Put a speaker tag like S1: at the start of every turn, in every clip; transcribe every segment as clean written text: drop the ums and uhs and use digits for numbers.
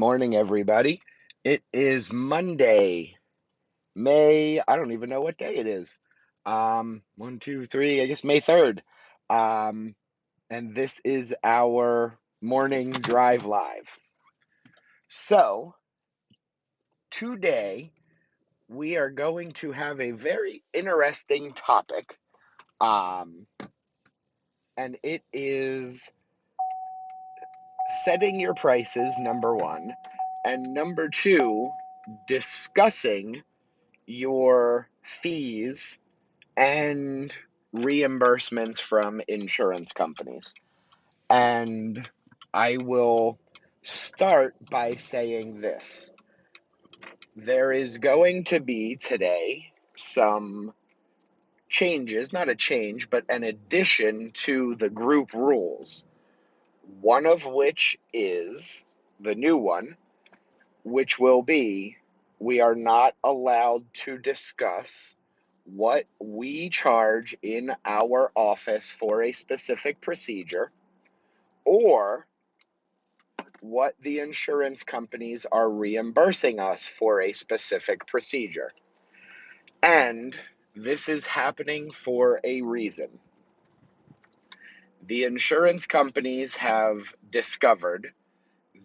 S1: morning, everybody. It is Monday, I don't even know what day it is. One, two, three, I guess May 3rd. Um, and this is our morning drive live. So, today we are going to have a very interesting topic. Um, and it is setting your prices, number one, and number two, discussing your fees and reimbursements from insurance companies. And I will start by saying this. There is going to be today some changes, not a change, but an addition to the group rules. One of which is the new one, which will be we are not allowed to discuss what we charge in our office for a specific procedure or what the insurance companies are reimbursing us for a specific procedure. And this is happening for a reason. The insurance companies have discovered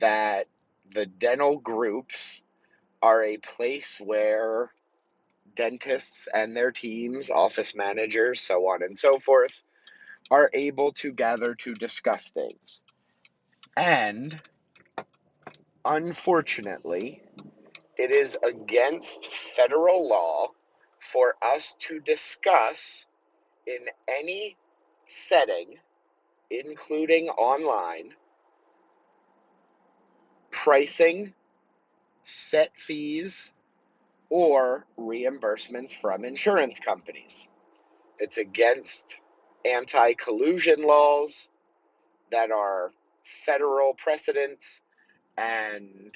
S1: that the dental groups are a place where dentists and their teams, office managers, so on and so forth, are able to gather to discuss things. And unfortunately, it is against federal law for us to discuss in any setting, including online, pricing, set fees, or reimbursements from insurance companies. It's against anti-collusion laws that are federal precedents, and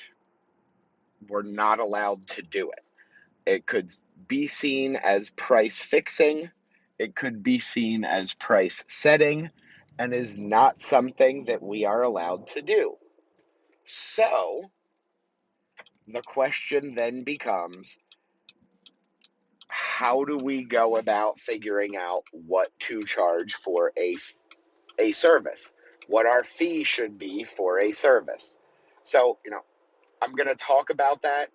S1: we're not allowed to do it. It could be seen as price fixing, it could be seen as price setting, and is not something that we are allowed to do. So, the question then becomes, how do we go about figuring out what to charge for a service? What our fee should be for a service? So, I'm going to talk about that,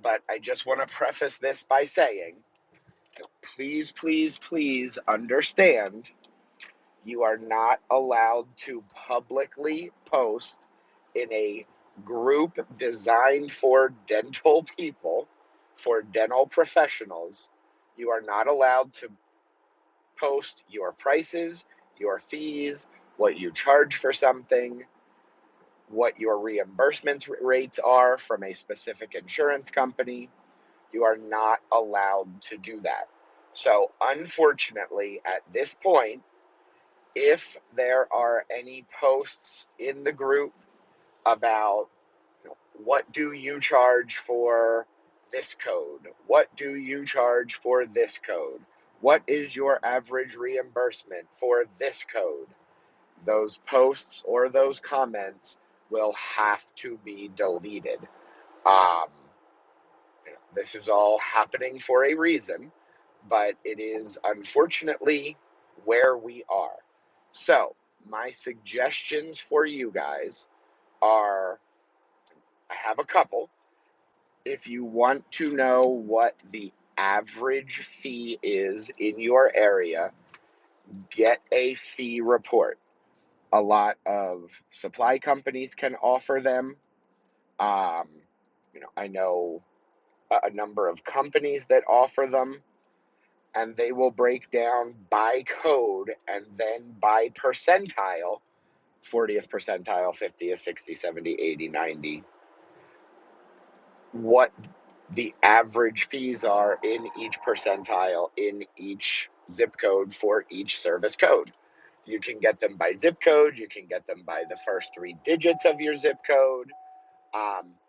S1: but I just want to preface this by saying, please, please, please understand you are not allowed to publicly post in a group designed for dental people, for dental professionals. You are not allowed to post your prices, your fees, what you charge for something, what your reimbursement rates are from a specific insurance company. You are not allowed to do that. So, unfortunately, at this point, if there are any posts in the group about what do you charge for this code? What do you charge for this code? What is your average reimbursement for this code? Those posts or those comments will have to be deleted. Um, this is all happening for a reason, but it is unfortunately where we are. So, my suggestions for you guys are, I have a couple. If you want to know what the average fee is in your area, get a fee report. A lot of supply companies can offer them. Um, I know a number of companies that offer them, and they will break down by code and then by percentile, 40th percentile, 50th, 60, 70, 80, 90, what the average fees are in each percentile, in each zip code for each service code. You can get them by zip code, you can get them by the first three digits of your zip code.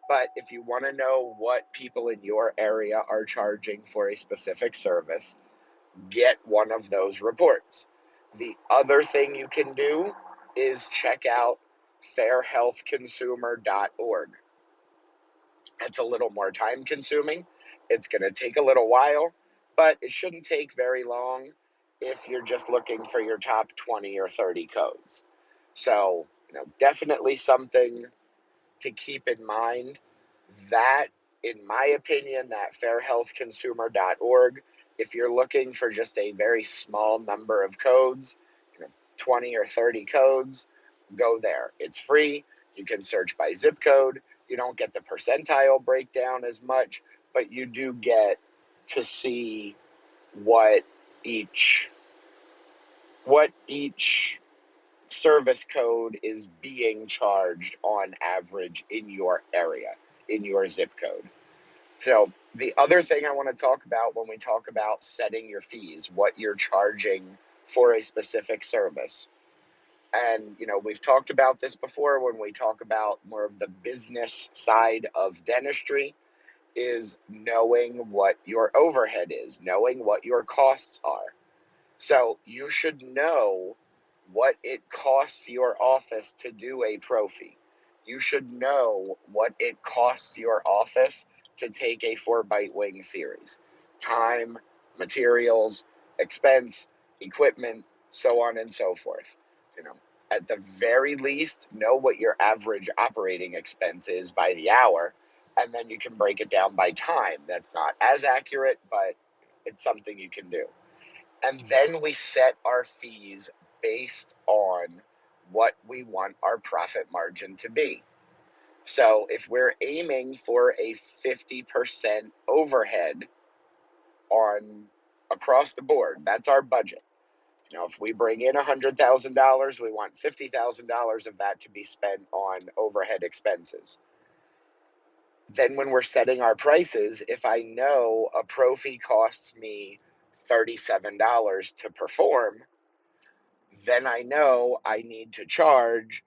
S1: But if you want to know what people in your area are charging for a specific service, get one of those reports. The other thing you can do is check out fairhealthconsumer.org. It's a little more time consuming. It's going to take a little while, but it shouldn't take very long if you're just looking for your top 20 or 30 codes. So, definitely something to keep in mind. That, in my opinion, that fairhealthconsumer.org, if you're looking for just a very small number of codes, 20 or 30 codes, go there. It's free. You can search by zip code. You don't get the percentile breakdown as much, but you do get to see what each service code is being charged on average in your area, in your zip code. So the other thing I want to talk about when we talk about setting your fees, what you're charging for a specific service. And, we've talked about this before when we talk about more of the business side of dentistry, is knowing what your overhead is, knowing what your costs are. So you should know what it costs your office to do a prophy. You should know what it costs your office to take a 4-bite wing series. Time, materials, expense, equipment, so on and so forth. At the very least, know what your average operating expense is by the hour, and then you can break it down by time. That's not as accurate, but it's something you can do. And then we set our fees based on what we want our profit margin to be. So if we're aiming for a 50% overhead on across the board, that's our budget. If we bring in $100,000, we want $50,000 of that to be spent on overhead expenses. Then when we're setting our prices, if I know a prophy costs me $37 to perform, then I know I need to charge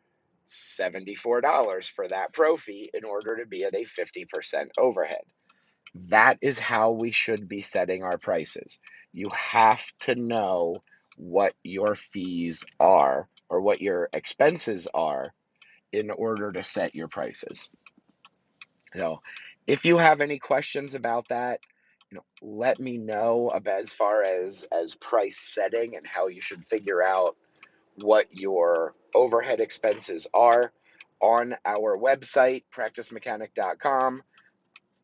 S1: $74 for that prophy in order to be at a 50% overhead. That is how we should be setting our prices. You have to know what your fees are or what your expenses are in order to set your prices. So if you have any questions about that, let me know about as far as price setting and how you should figure out what your overhead expenses are on our website, practicemechanic.com.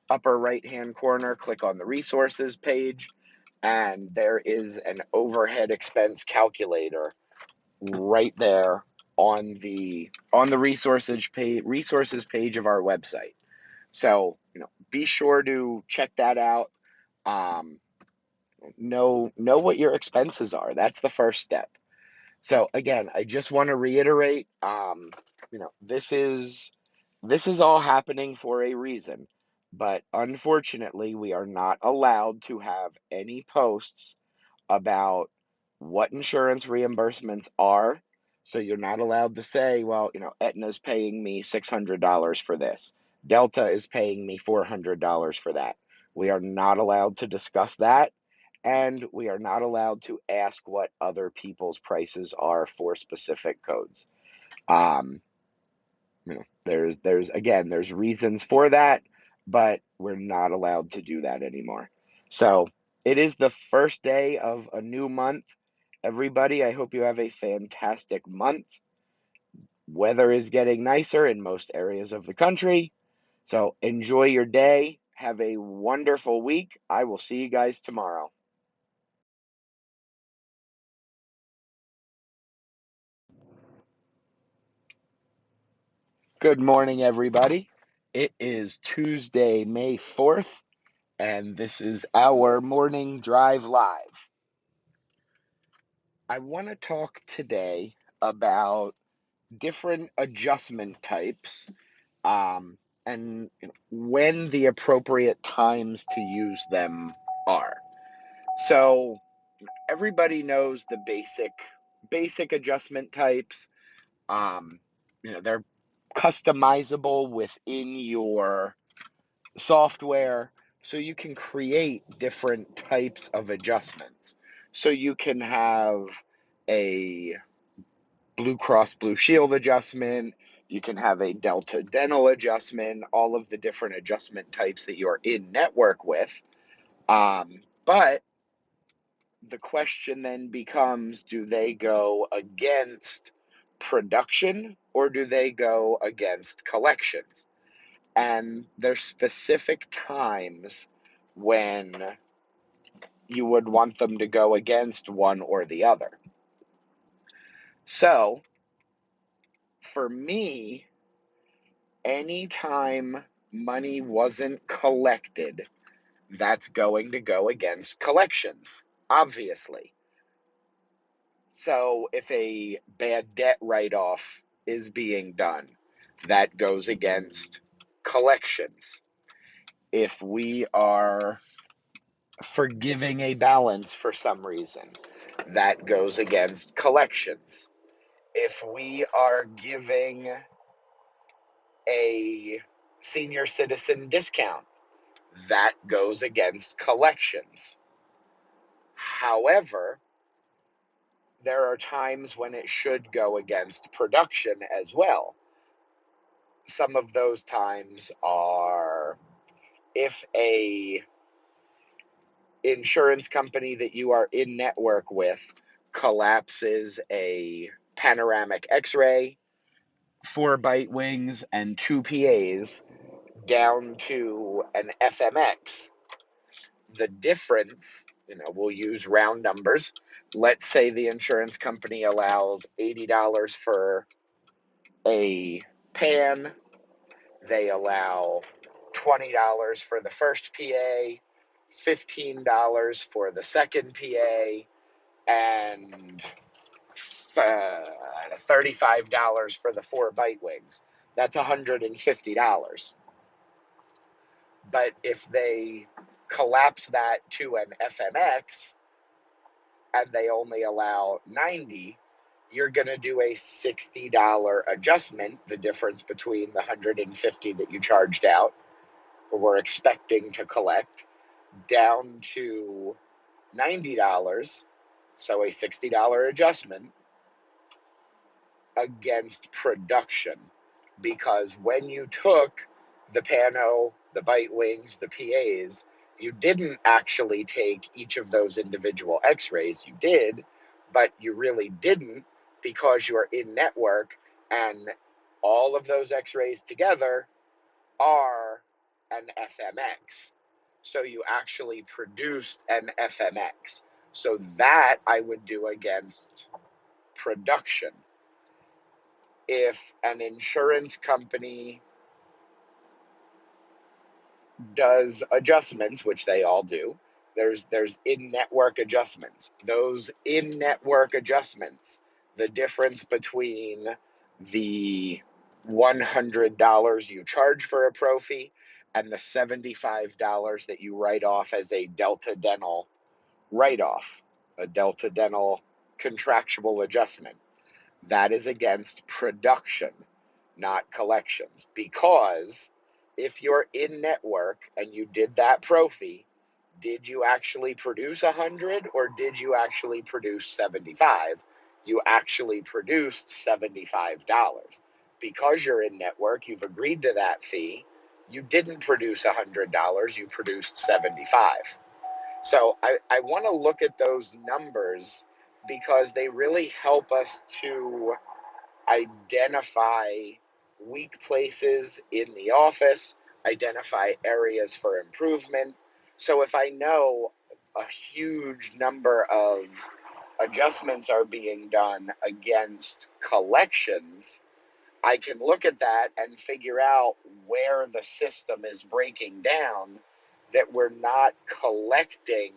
S1: Upper right-hand corner, click on the resources page, and there is an overhead expense calculator right there on the resources page of our website. So, be sure to check that out. Know what your expenses are. That's the first step. So again, I just want to reiterate, this is all happening for a reason, but unfortunately, we are not allowed to have any posts about what insurance reimbursements are. So you're not allowed to say, well, Aetna's paying me $600 for this. Delta is paying me $400 for that. We are not allowed to discuss that. And we are not allowed to ask what other people's prices are for specific codes. There's reasons for that, but we're not allowed to do that anymore. So it is the first day of a new month. Everybody, I hope you have a fantastic month. Weather is getting nicer in most areas of the country. So enjoy your day. Have a wonderful week. I will see you guys tomorrow. Good morning, everybody. It is Tuesday, May 4th, and this is our morning drive live. I want to talk today about different adjustment types, and when the appropriate times to use them are. So everybody knows the basic adjustment types. They're customizable within your software, so you can create different types of adjustments. So you can have a Blue Cross Blue Shield adjustment, You can have a delta dental adjustment, all of the different adjustment types that you're in network with. But the question then becomes, do they go against production or do they go against collections? And there's specific times when you would want them to go against one or the other. So, for me, anytime money wasn't collected, that's going to go against collections, obviously. So if a bad debt write-off is being done, that goes against collections. If we are forgiving a balance for some reason, that goes against collections. If we are giving a senior citizen discount, that goes against collections. However, there are times when it should go against production as well. Some of those times are if a insurance company that you are in network with collapses a panoramic x-ray, 4 bite wings, and 2 PAs down to an FMX. The difference, we'll use round numbers. Let's say the insurance company allows $80 for a pan. They allow $20 for the first PA, $15 for the second PA, and $35 for the 4 bite wings. That's $150. But if they collapse that to an FMX and they only allow 90, you're going to do a $60 adjustment, the difference between the 150 that you charged out or were expecting to collect, down to $90, so a $60 adjustment against production. Because when you took the pano, the bite wings, the PAs, you didn't actually take each of those individual x-rays. You did, but you really didn't, because you're in network and all of those x-rays together are an FMX. So you actually produced an FMX. So that I would do against production. If an insurance company does adjustments, which they all do, there's in-network adjustments. Those in-network adjustments, the difference between the $100 you charge for a pro fee and the $75 that you write off as a Delta Dental write-off, a Delta Dental contractual adjustment, that is against production, not collections. Because if you're in network and you did that pro fee, did you actually produce 100 or did you actually produce 75? You actually produced $75. Because you're in network, you've agreed to that fee. You didn't produce $100, you produced 75. So I want to look at those numbers because they really help us to identify weak places in the office, identify areas for improvement. So if I know a huge number of adjustments are being done against collections, I can look at that and figure out where the system is breaking down, that we're not collecting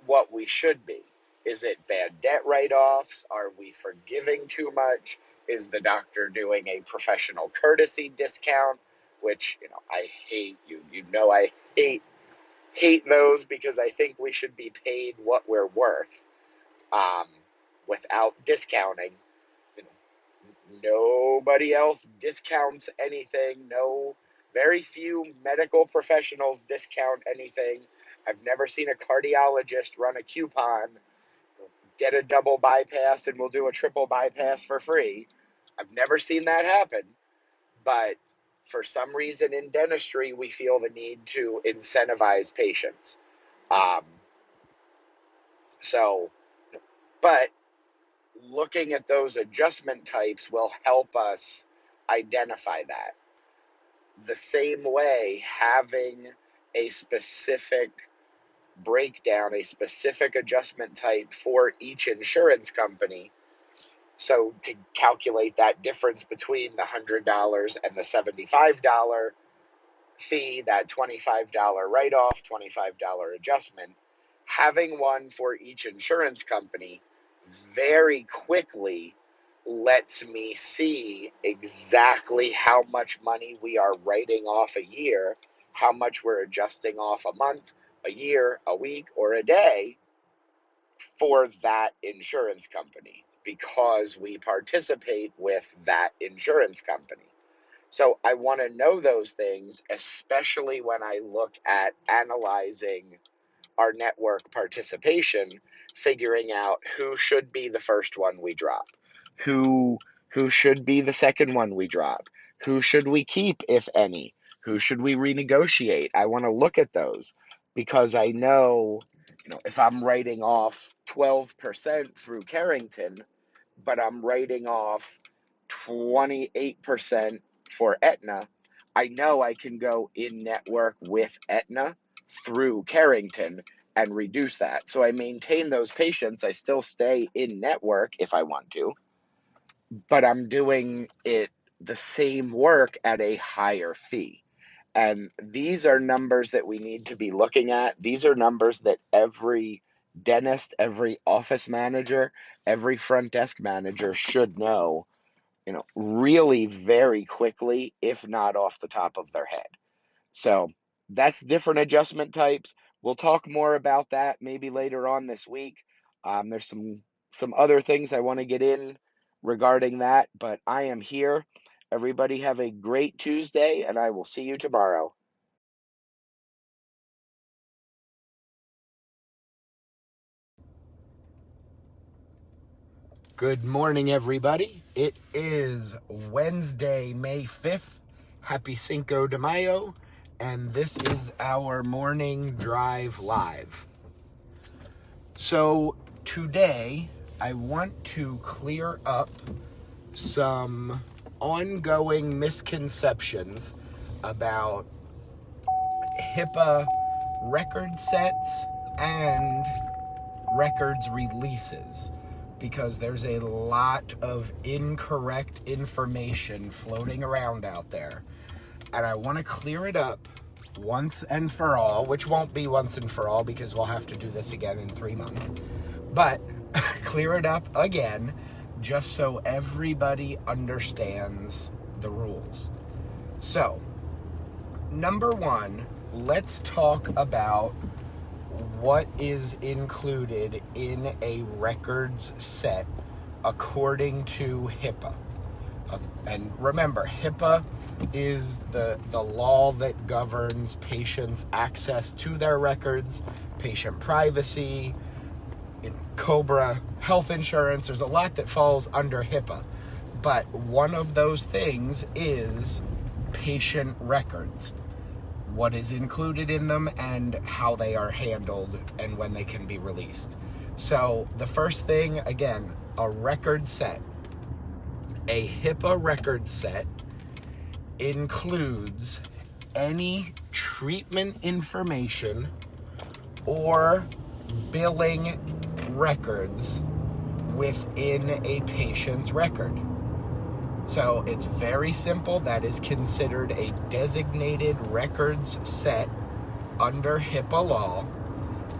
S1: what we should be. Is it bad debt write-offs? Are we forgiving too much? Is the doctor doing a professional courtesy discount? Which, I hate. I hate those, because I think we should be paid what we're worth, without discounting. Nobody else discounts anything. Very few medical professionals discount anything. I've never seen a cardiologist run a coupon, get a double bypass and we'll do a triple bypass for free. I've never seen that happen, but for some reason in dentistry, we feel the need to incentivize patients. But looking at those adjustment types will help us identify that. The same way, having a specific breakdown, a specific adjustment type for each insurance company. So to calculate that difference between the $100 and the $75 fee, that $25 write-off, $25 adjustment, having one for each insurance company very quickly lets me see exactly how much money we are writing off a year, how much we're adjusting off a month, a year, a week, or a day for that insurance company, because we participate with that insurance company. So I want to know those things, especially when I look at analyzing our network participation, figuring out who should be the first one we drop, who should be the second one we drop, who should we keep, if any, who should we renegotiate. I want to look at those because I know, if I'm writing off 12% through Carrington, but I'm writing off 28% for Aetna, I know I can go in network with Aetna through Carrington and reduce that. So I maintain those patients. I still stay in network if I want to, but I'm doing it the same work at a higher fee. And these are numbers that we need to be looking at. These are numbers that every dentist, every office manager, every front desk manager should know, really very quickly, if not off the top of their head. So that's different adjustment types. We'll talk more about that maybe later on this week. There's some other things I want to get in regarding that, but I am here. Everybody have a great Tuesday, and I will see you tomorrow. Good morning, everybody. It is Wednesday, May 5th. Happy Cinco de Mayo, and this is our morning drive live. So today, I want to clear up some ongoing misconceptions about HIPAA record sets and records releases, because there's a lot of incorrect information floating around out there. And I want to clear it up once and for all, which won't be once and for all because we'll have to do this again in 3 months. But clear it up again just so everybody understands the rules. So, number one, let's talk about what is included in a records set according to HIPAA. And remember, HIPAA is the law that governs patients' access to their records, patient privacy, COBRA, health insurance. There's a lot that falls under HIPAA. But one of those things is patient records. What is included in them and how they are handled and when they can be released. So the first thing, again, a record set. A HIPAA record set includes any treatment information or billing records within a patient's record. So it's very simple. That is considered a designated records set under HIPAA law.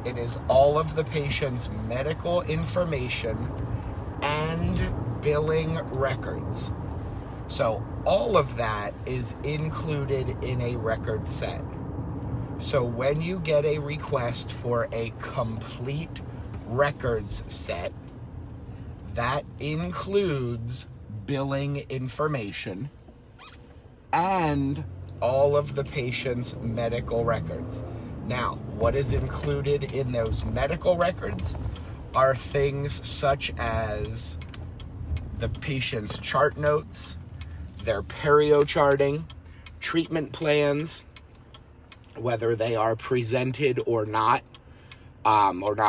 S1: It is all of the patient's medical information and billing records. So all of that is included in a record set. So when you get a request for a complete records set, that includes billing information and all of the patient's medical records. Now, what is included in those medical records are things such as the patient's chart notes, their Perio charting, treatment plans, whether they are presented or not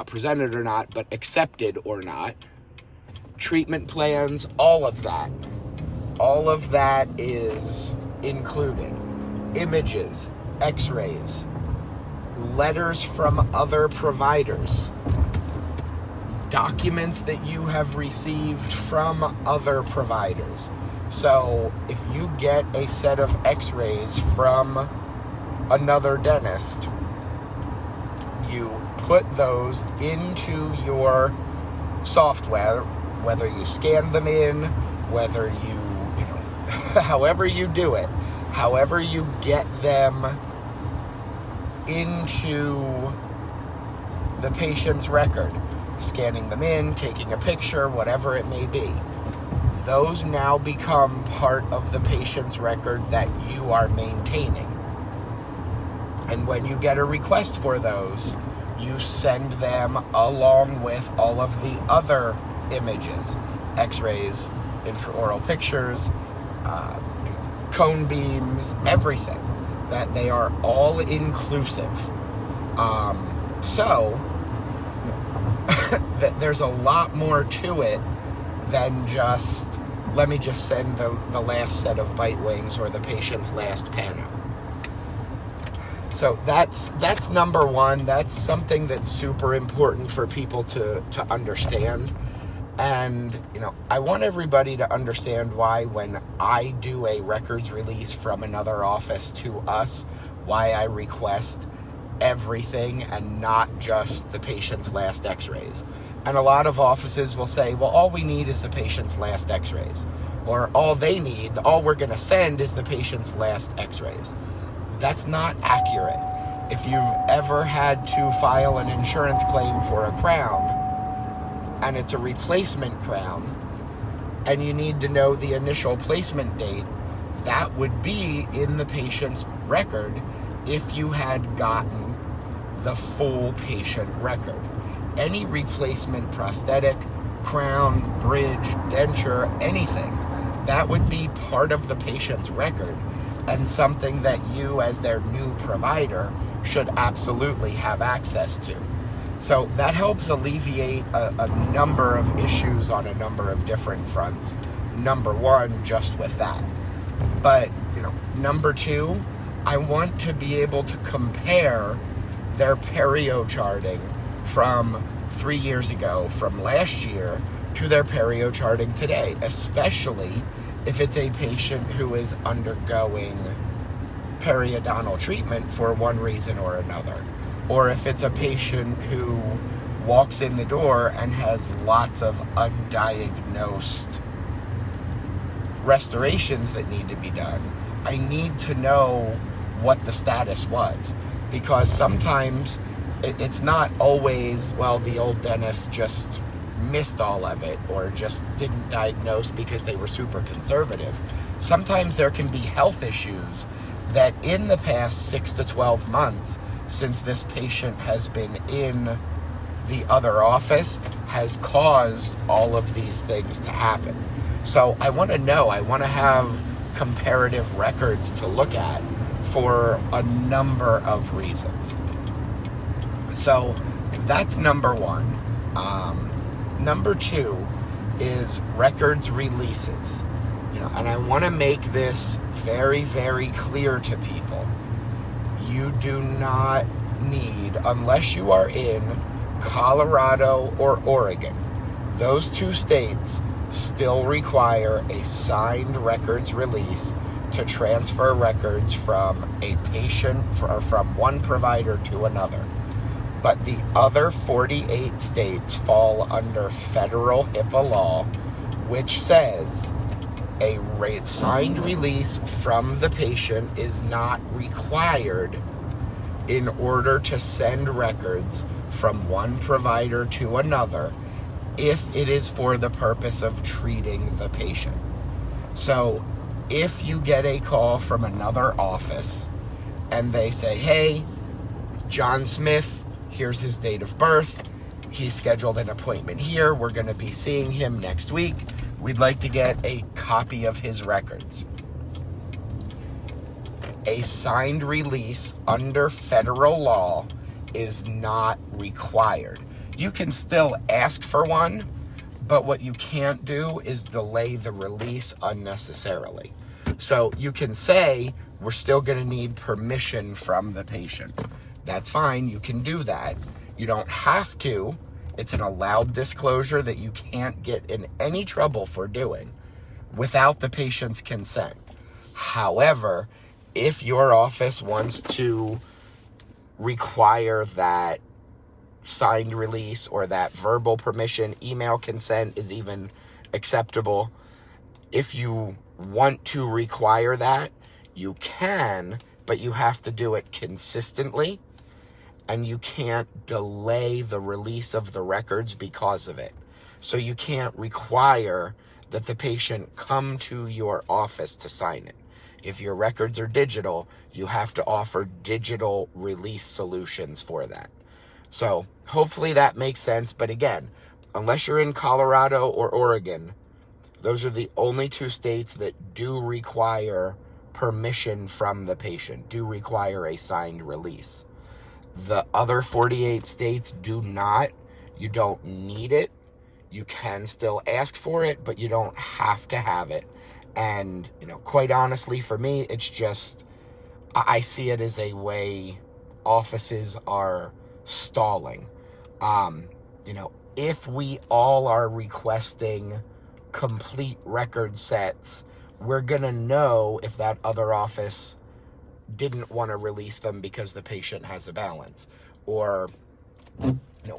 S1: presented or not, but accepted or not, treatment plans, all of that is included. Images, x-rays, letters from other providers, documents that you have received from other providers. So if you get a set of x-rays from another dentist, you put those into your software, whether you scan them in, whether you however you do it, however you get them into the patient's record, scanning them in, taking a picture, whatever it may be. Those now become part of the patient's record that you are maintaining. And when you get a request for those, you send them along with all of the other images, x-rays, intraoral pictures, cone beams, everything. That they are all inclusive. So there's a lot more to it than just, let me just send the last set of bite wings or the patient's last pano. So that's number one. That's something that's super important for people to understand. And, I want everybody to understand why when I do a records release from another office to us, why I request everything and not just the patient's last x-rays. And a lot of offices will say, well, all we need is the patient's last x-rays. Or all we're going to send is the patient's last x-rays. That's not accurate. If you've ever had to file an insurance claim for a crown, and it's a replacement crown, and you need to know the initial placement date, that would be in the patient's record if you had gotten the full patient record. Any replacement prosthetic, crown, bridge, denture, anything, that would be part of the patient's record and something that you, as their new provider, should absolutely have access to. So that helps alleviate a number of issues on a number of different fronts. Number one, just with that. But, number two, I want to be able to compare their Perio charting from 3 years ago, from last year, to their Perio charting today, especially if it's a patient who is undergoing periodontal treatment for one reason or another. Or if it's a patient who walks in the door and has lots of undiagnosed restorations that need to be done, I need to know what the status was. Because sometimes it's not always, well, the old dentist just missed all of it or just didn't diagnose because they were super conservative. Sometimes there can be health issues that in the past 6 to 12 months, since this patient has been in the other office, has caused all of these things to happen. So I want to know, I want to have comparative records to look at for a number of reasons. So that's number one. Number two is records releases. And I want to make this very, very clear to people. You do not need, unless you are in Colorado or Oregon, those two states still require a signed records release to transfer records from a patient or from one provider to another. But the other 48 states fall under federal HIPAA law, which says a signed release from the patient is not required in order to send records from one provider to another if it is for the purpose of treating the patient. So if you get a call from another office and they say, hey, John Smith, here's his date of birth, he's scheduled an appointment here, we're going to be seeing him next week, we'd like to get a copy of his records. A signed release under federal law is not required. You can still ask for one, but what you can't do is delay the release unnecessarily. So you can say, we're still going to need permission from the patient. That's fine, you can do that. You don't have to. It's an allowed disclosure that you can't get in any trouble for doing without the patient's consent. However, if your office wants to require that signed release or that verbal permission, email consent is even acceptable. If you want to require that, you can, but you have to do it consistently, and you can't delay the release of the records because of it. So you can't require that the patient come to your office to sign it. If your records are digital, you have to offer digital release solutions for that. So hopefully that makes sense. But again, unless you're in Colorado or Oregon, those are the only two states that do require permission from the patient, do require a signed release. The other 48 states do not. You don't need it. You can still ask for it, but you don't have to have it. And, quite honestly, for me, it's just, I see it as a way offices are stalling. If we all are requesting complete record sets, we're going to know if that other office didn't want to release them because the patient has a balance, or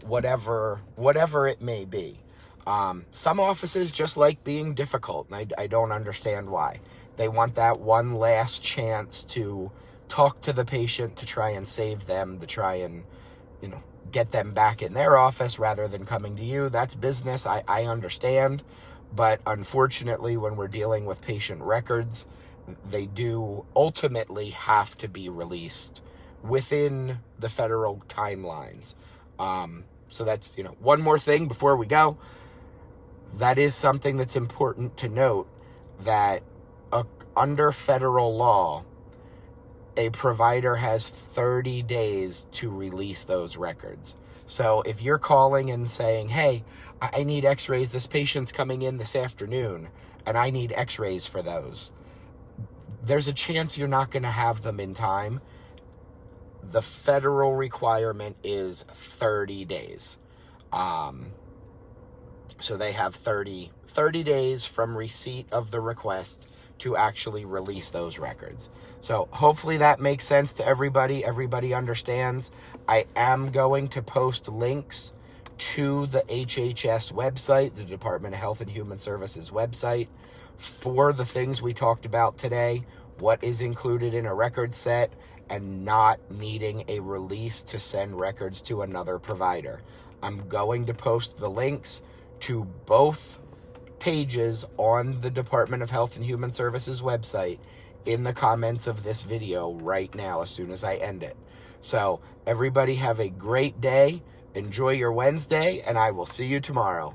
S1: whatever it may be. Some offices just like being difficult, and I don't understand why. They want that one last chance to talk to the patient, to try and save them, to try and get them back in their office rather than coming to you. That's business. I understand. But unfortunately, when we're dealing with patient records, they do ultimately have to be released within the federal timelines. So that's, one more thing before we go. That is something that's important to note, that under federal law, a provider has 30 days to release those records. So if you're calling and saying, hey, I need x-rays, this patient's coming in this afternoon, and I need x-rays for those, there's a chance you're not going to have them in time. The federal requirement is 30 days. So they have 30 days from receipt of the request to actually release those records. So hopefully that makes sense to everybody. Everybody understands. I am going to post links to the HHS website, the Department of Health and Human Services website, for the things we talked about today, what is included in a record set, and not needing a release to send records to another provider. I'm going to post the links to both pages on the Department of Health and Human Services website in the comments of this video right now as soon as I end it. So everybody have a great day. Enjoy your Wednesday, and I will see you tomorrow.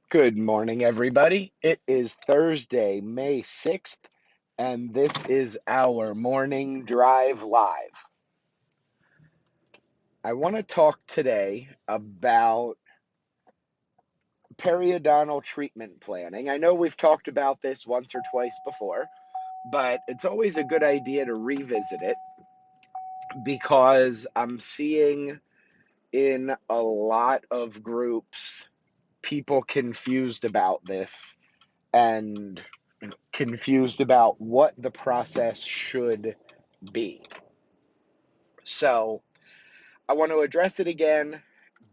S1: Good morning, everybody. It is Thursday, May 6th, and this is our morning drive live. I want to talk today about periodontal treatment planning. I know we've talked about this once or twice before, but it's always a good idea to revisit it because I'm seeing in a lot of groups people confused about this and confused about what the process should be. So I want to address it again,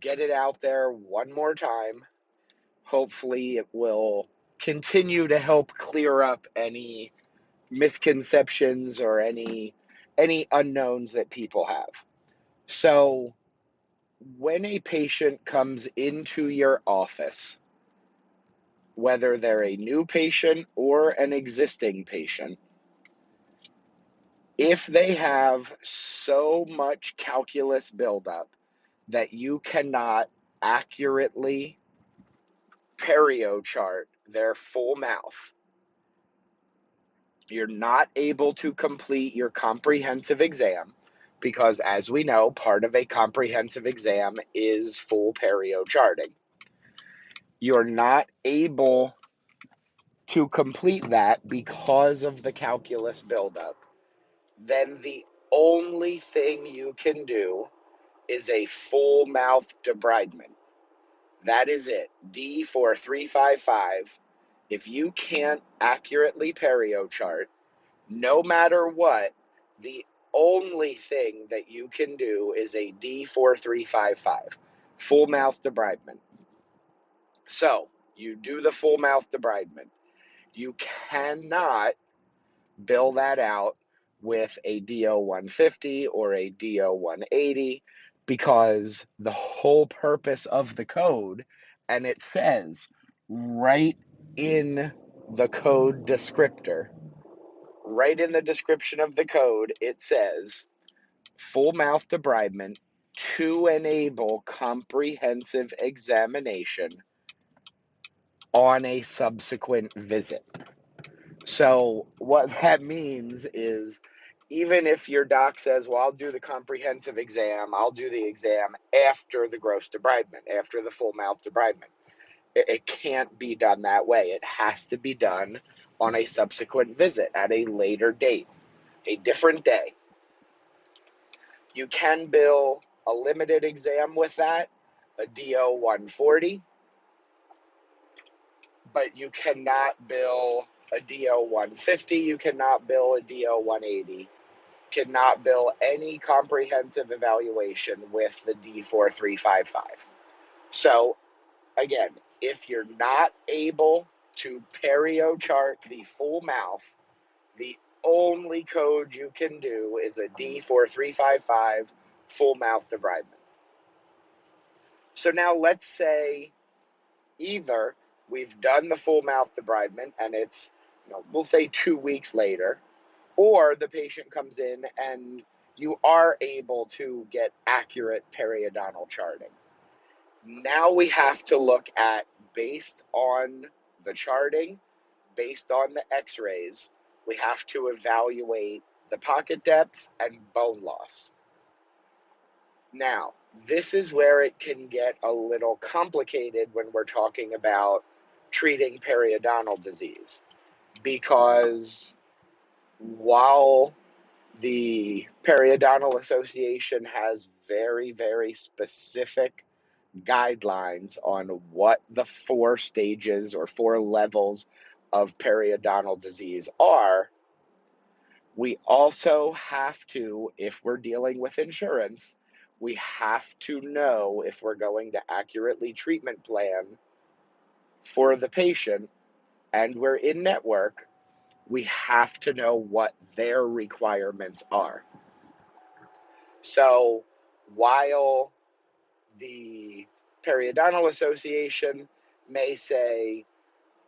S1: get it out there one more time. Hopefully it will continue to help clear up any misconceptions or any unknowns that people have. So when a patient comes into your office, whether they're a new patient or an existing patient, if they have so much calculus buildup that you cannot accurately perio chart their full mouth, you're not able to complete your comprehensive exam because, as we know, part of a comprehensive exam is full perio charting. You're not able to complete that because of the calculus buildup. Then the only thing you can do is a full mouth debridement. That is it. D4355. If you can't accurately perio chart, no matter what, the only thing that you can do is a D4355, full mouth debridement. So, you do the full mouth debridement. You cannot bill that out with a DO150 or a DO180 because the whole purpose of the code, and it says right in the code descriptor, right in the description of the code, it says full mouth debridement to enable comprehensive examination on a subsequent visit. So what that means is, even if your doc says, well, I'll do the comprehensive exam, I'll do the exam after the gross debridement, after the full mouth debridement, it can't be done that way. It has to be done on a subsequent visit at a later date, a different day. You can bill a limited exam with that, a DO 140, but you cannot bill a DO 150, you cannot bill a DO 180, cannot bill any comprehensive evaluation with the D4355. So, again, if you're not able to perio chart the full mouth, the only code you can do is a D4355 full mouth debridement. So now let's say either we've done the full mouth debridement and it's, we'll say 2 weeks later, or the patient comes in and you are able to get accurate periodontal charting. Now we have to look at, based on the charting, based on the x-rays, we have to evaluate the pocket depth and bone loss. Now, this is where it can get a little complicated when we're talking about treating periodontal disease, because while the Periodontal Association has very, very specific guidelines on what the 4 stages or 4 levels of periodontal disease are, we also have to, if we're dealing with insurance, we have to know if we're going to accurately treatment plan for the patient and we're in network, we have to know what their requirements are. So while the Periodontal Association may say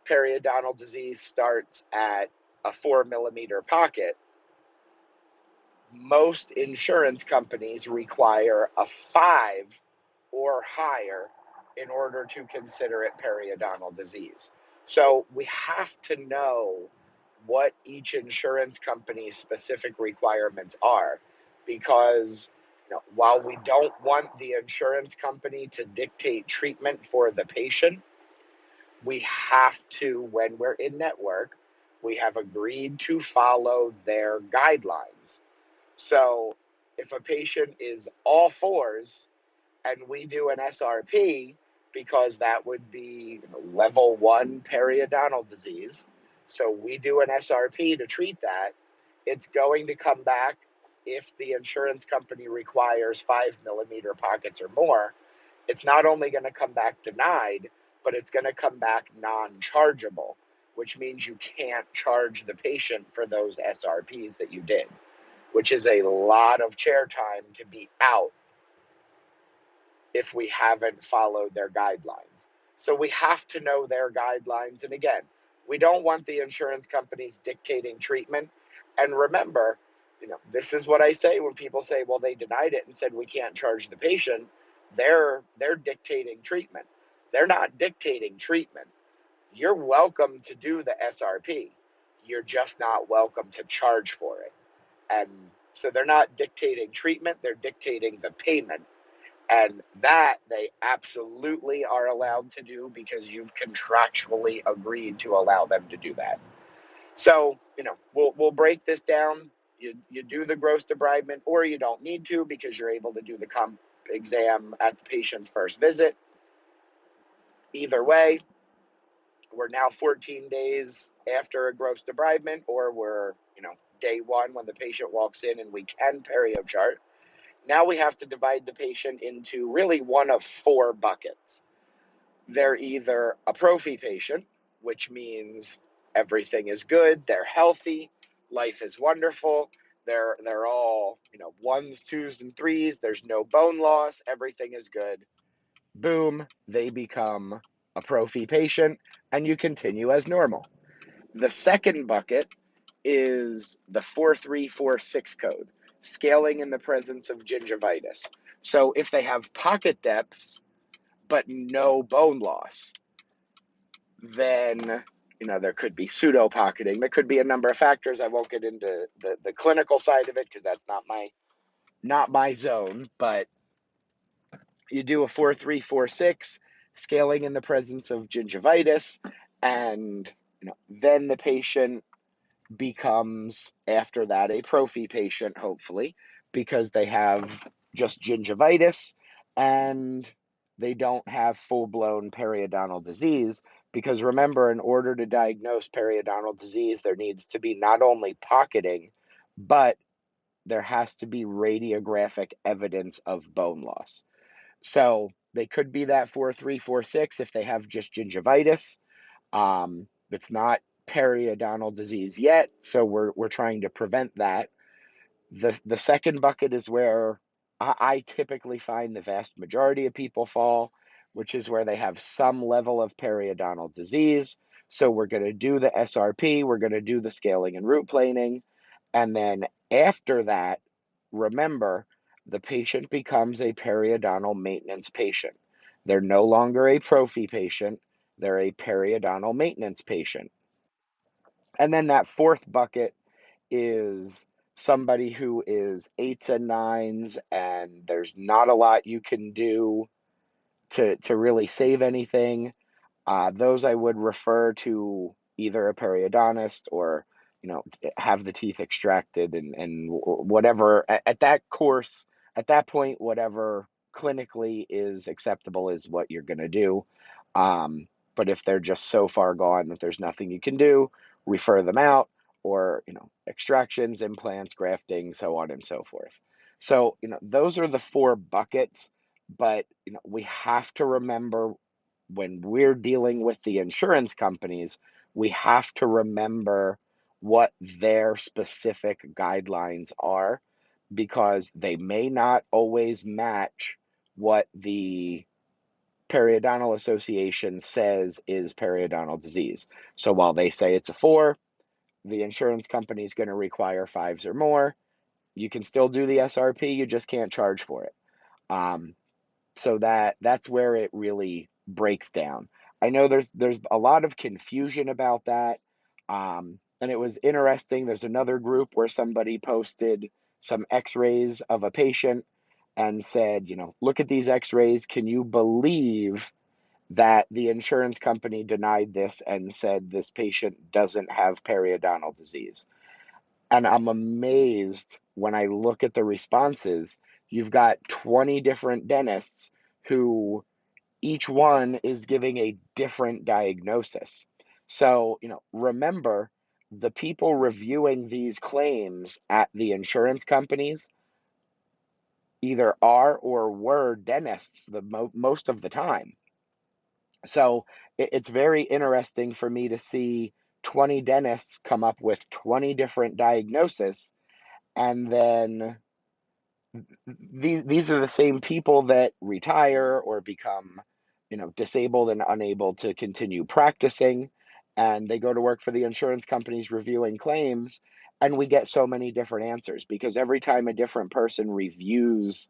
S1: periodontal disease starts at a 4 millimeter pocket, most insurance companies require a 5 or higher in order to consider it periodontal disease. So we have to know what each insurance company's specific requirements are, because while we don't want the insurance company to dictate treatment for the patient, we have to, when we're in network, we have agreed to follow their guidelines. So if a patient is all 4s and we do an SRP, because that would be level 1 periodontal disease, so we do an SRP to treat that, it's going to come back, if the insurance company requires 5 millimeter pockets or more, it's not only going to come back denied, but it's going to come back non-chargeable, which means you can't charge the patient for those SRPs that you did, which is a lot of chair time to be out. if we haven't followed their guidelines. So we have to know their guidelines. And again, we don't want the insurance companies dictating treatment. And remember, this is what I say when people say, well, they denied it and said we can't charge the patient. They're dictating treatment. They're not dictating treatment. You're welcome to do the SRP. You're just not welcome to charge for it. And so they're not dictating treatment, they're dictating the payment. And that they absolutely are allowed to do because you've contractually agreed to allow them to do that. So, we'll break this down. You do the gross debridement, or you don't need to because you're able to do the comp exam at the patient's first visit. Either way, we're now 14 days after a gross debridement, or we're, day one when the patient walks in and we can perio chart. Now we have to divide the patient into really one of four buckets. They're either a prophy patient, which means everything is good, they're healthy, life is wonderful, they're all, ones, twos, and threes, there's no bone loss, everything is good. Boom, they become a prophy patient, and you continue as normal. The second bucket is the 4346 code, scaling in the presence of gingivitis. So if they have pocket depths but no bone loss, then there could be pseudo-pocketing. There could be a number of factors. I won't get into the clinical side of it because that's not my zone, but you do a 4346, scaling in the presence of gingivitis, and then the patient becomes, after that, a prophy patient, hopefully, because they have just gingivitis and they don't have full-blown periodontal disease. Because remember, in order to diagnose periodontal disease, there needs to be not only pocketing, but there has to be radiographic evidence of bone loss. So they could be that 4346 if they have just gingivitis. It's not periodontal disease yet, so we're trying to prevent that. The second bucket is where I typically find the vast majority of people fall, which is where they have some level of periodontal disease. So we're going to do the SRP, we're going to do the scaling and root planing, and then after that, remember, the patient becomes a periodontal maintenance patient. They're no longer a prophy patient, they're a periodontal maintenance patient. And then that fourth bucket is somebody who is eights and nines, and there's not a lot you can do to really save anything. Those I would refer to either a periodontist or, have the teeth extracted and whatever at that course, at that point, whatever clinically is acceptable is what you're going to do. But if they're just so far gone that there's nothing you can do, refer them out, or, extractions, implants, grafting, so on and so forth. So, those are the four buckets, but, we have to remember when we're dealing with the insurance companies, we have to remember what their specific guidelines are, because they may not always match what the Periodontal Association says is periodontal disease. So while they say it's a 4, the insurance company is going to require 5s or more. You can still do the SRP, you just can't charge for it. So that's where it really breaks down. I know there's a lot of confusion about that. And it was interesting. There's another group where somebody posted some x-rays of a patient and said, look at these x-rays. Can you believe that the insurance company denied this and said this patient doesn't have periodontal disease? And I'm amazed when I look at the responses. You've got 20 different dentists who each one is giving a different diagnosis. So, remember, the people reviewing these claims at the insurance companies either are or were dentists most of the time. So it's very interesting for me to see 20 dentists come up with 20 different diagnoses, and then these are the same people that retire or become, disabled and unable to continue practicing, and they go to work for the insurance companies reviewing claims, and we get so many different answers because every time a different person reviews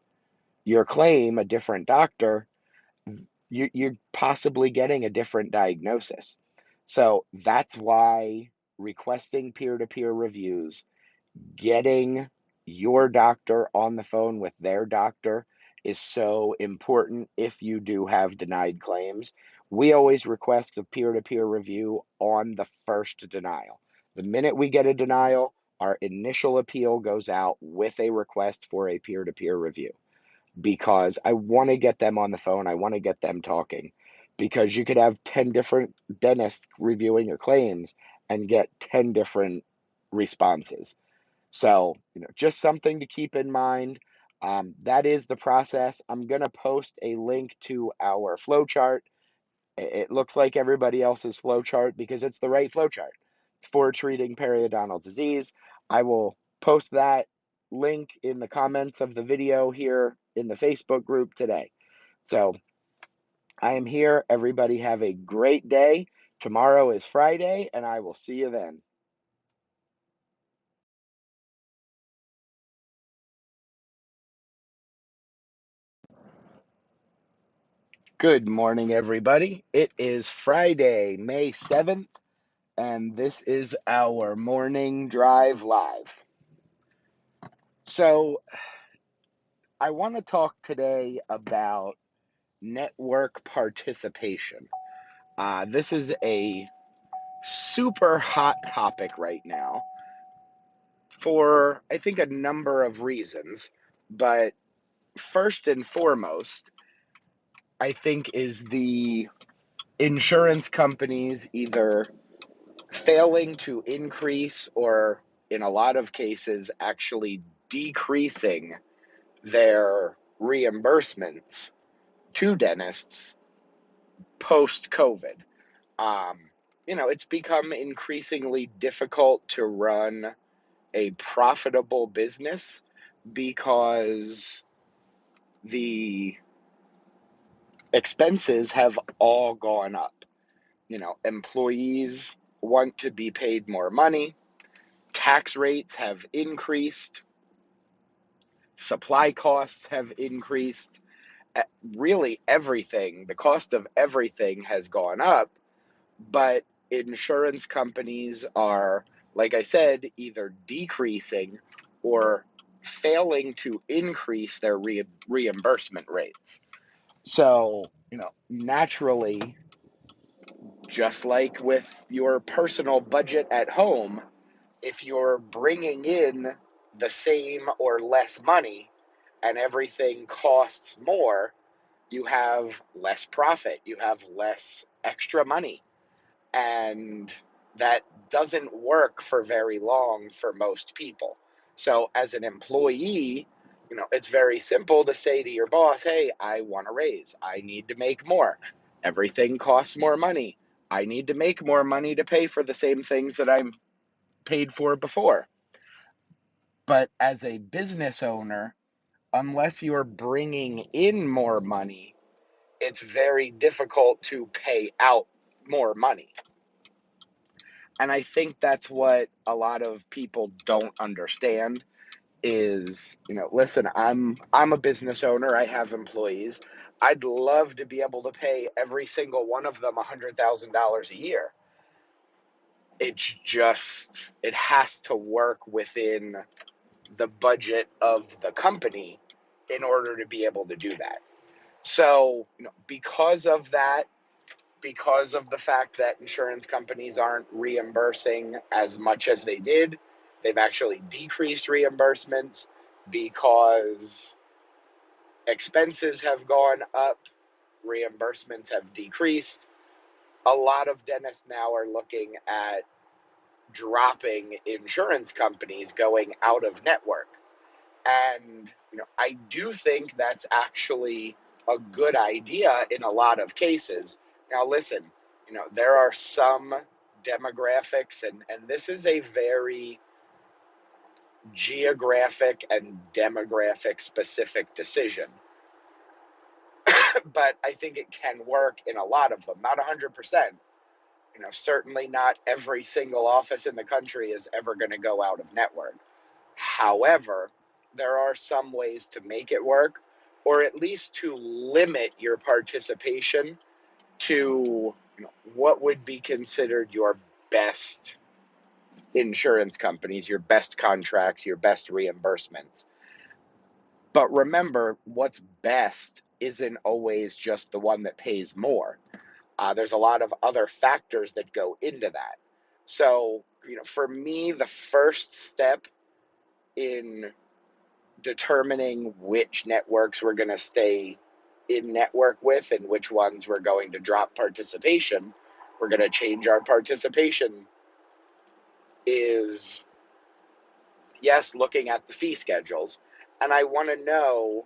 S1: your claim, a different doctor, you're possibly getting a different diagnosis. So that's why requesting peer-to-peer reviews, getting your doctor on the phone with their doctor is so important if you do have denied claims. We always request a peer-to-peer review on the first denial. The minute we get a denial, our initial appeal goes out with a request for a peer-to-peer review because I want to get them on the phone. I want to get them talking because you could have 10 different dentists reviewing your claims and get 10 different responses. So, just something to keep in mind. That is the process. I'm going to post a link to our flow chart. It looks like everybody else's flow chart because it's the right flow chart for treating periodontal disease. I will post that link in the comments of the video here in the Facebook group today. So I am here. Everybody have a great day. Tomorrow is Friday, and I will see you then. Good morning, everybody. It is Friday, May 7th, and this is our morning drive live. So, I want to talk today about network participation. This is a super hot topic right now for, I think, a number of reasons. But first and foremost, I think, is the insurance companies either failing to increase or, in a lot of cases, actually decreasing their reimbursements to dentists post-COVID. Um, it's become increasingly difficult to run a profitable business because the expenses have all gone up. Employees want to be paid more money, tax rates have increased, supply costs have increased. Really, everything, the cost of everything has gone up, but insurance companies are, like I said, either decreasing or failing to increase their reimbursement rates. So, naturally, just like with your personal budget at home, if you're bringing in the same or less money and everything costs more, you have less profit, you have less extra money. And that doesn't work for very long for most people. So as an employee, it's very simple to say to your boss, hey, I want a raise. I need to make more. Everything costs more money. I need to make more money to pay for the same things that I'm paid for before. But as a business owner, unless you're bringing in more money, it's very difficult to pay out more money. And I think that's what a lot of people don't understand is, listen, I'm a business owner. I have employees. I'd love to be able to pay every single one of them $100,000 a year. It has to work within the budget of the company in order to be able to do that. So, because of that, because of the fact that insurance companies aren't reimbursing as much as they did, they've actually decreased reimbursements because expenses have gone up, reimbursements have decreased. A lot of dentists now are looking at dropping insurance companies, going out of network. And, I do think that's actually a good idea in a lot of cases. Now, listen, there are some demographics, and this is a very geographic and demographic specific decision. But I think it can work in a lot of them, not 100%. Certainly not every single office in the country is ever going to go out of network. However, there are some ways to make it work, or at least to limit your participation to what would be considered your best insurance companies, your best contracts, your best reimbursements. But remember, what's best isn't always just the one that pays more. There's a lot of other factors that go into that. So, for me, the first step in determining which networks we're going to stay in network with and which ones we're going to drop participation, we're going to change our participation, is, yes, looking at the fee schedules. And I want to know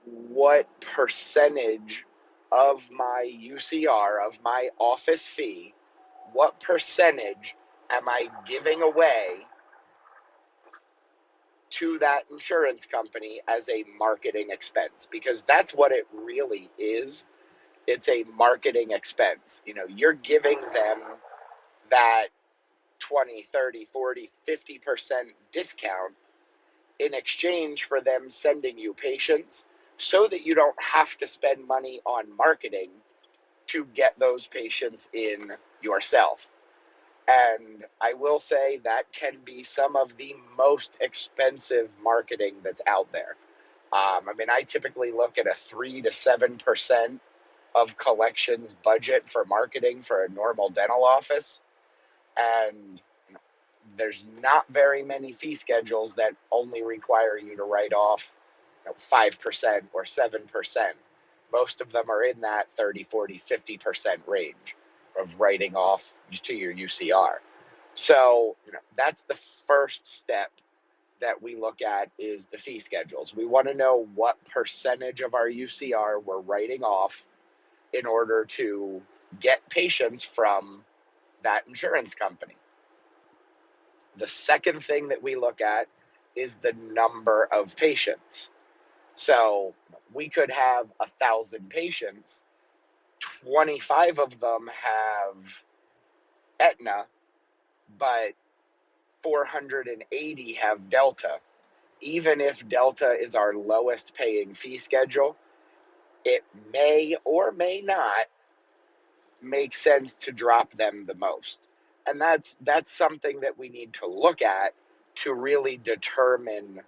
S1: what percentage of my UCR, of my office fee, what percentage am I giving away to that insurance company as a marketing expense? Because that's what it really is. It's a marketing expense. You're giving them that 20, 30, 40, 50% discount in exchange for them sending you patients so that you don't have to spend money on marketing to get those patients in yourself. And I will say that can be some of the most expensive marketing that's out there. I typically look at a 3 to 7% of collections budget for marketing for a normal dental office. And there's not very many fee schedules that only require you to write off 5% or 7%. Most of them are in that 30, 40, 50% range of writing off to your UCR. So that's the first step that we look at, is the fee schedules. We want to know what percentage of our UCR we're writing off in order to get patients from that insurance company. The second thing that we look at is the number of patients. So we could have 1,000 patients, 25 of them have Aetna, but 480 have Delta. Even if Delta is our lowest paying fee schedule, it may or may not make sense to drop them the most. And that's something that we need to look at to really determine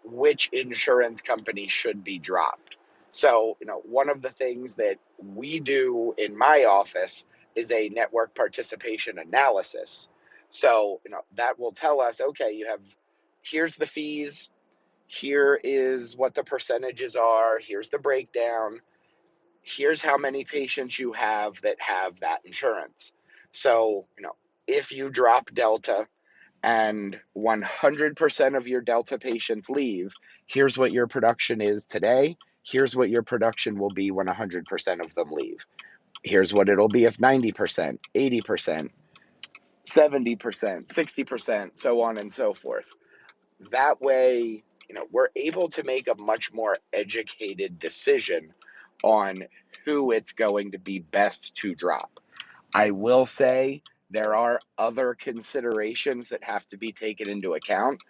S1: which insurance company should be dropped. So, one of the things that we do in my office is a network participation analysis. So, that will tell us, okay, here's the fees, here is what the percentages are, here's the breakdown, here's how many patients you have that have that insurance. So, if you drop Delta and 100% of your Delta patients leave, here's what your production is today. Here's what your production will be when 100% of them leave. Here's what it'll be if 90%, 80%, 70%, 60%, so on and so forth. That way, we're able to make a much more educated decision on who it's going to be best to drop. I will say there are other considerations that have to be taken into account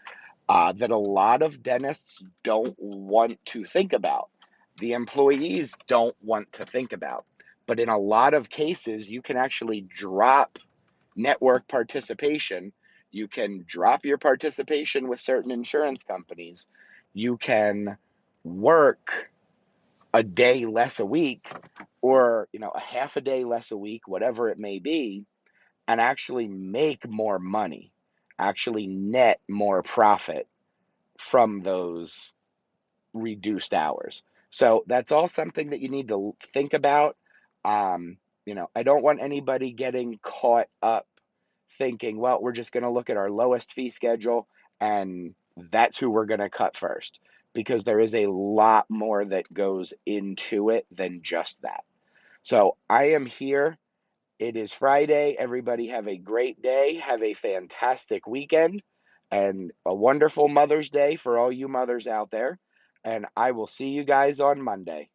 S1: that a lot of dentists don't want to think about. The employees don't want to think about. But in a lot of cases, you can actually drop network participation. You can drop your participation with certain insurance companies. You can work a day less a week, or a half a day less a week, whatever it may be, and actually make more money, actually net more profit from those reduced hours. So that's all something that you need to think about. I don't want anybody getting caught up thinking, well, we're just going to look at our lowest fee schedule and that's who we're going to cut first, because there is a lot more that goes into it than just that. So I am here. It is Friday. Everybody have a great day. Have a fantastic weekend. And a wonderful Mother's Day for all you mothers out there. And I will see you guys on Monday.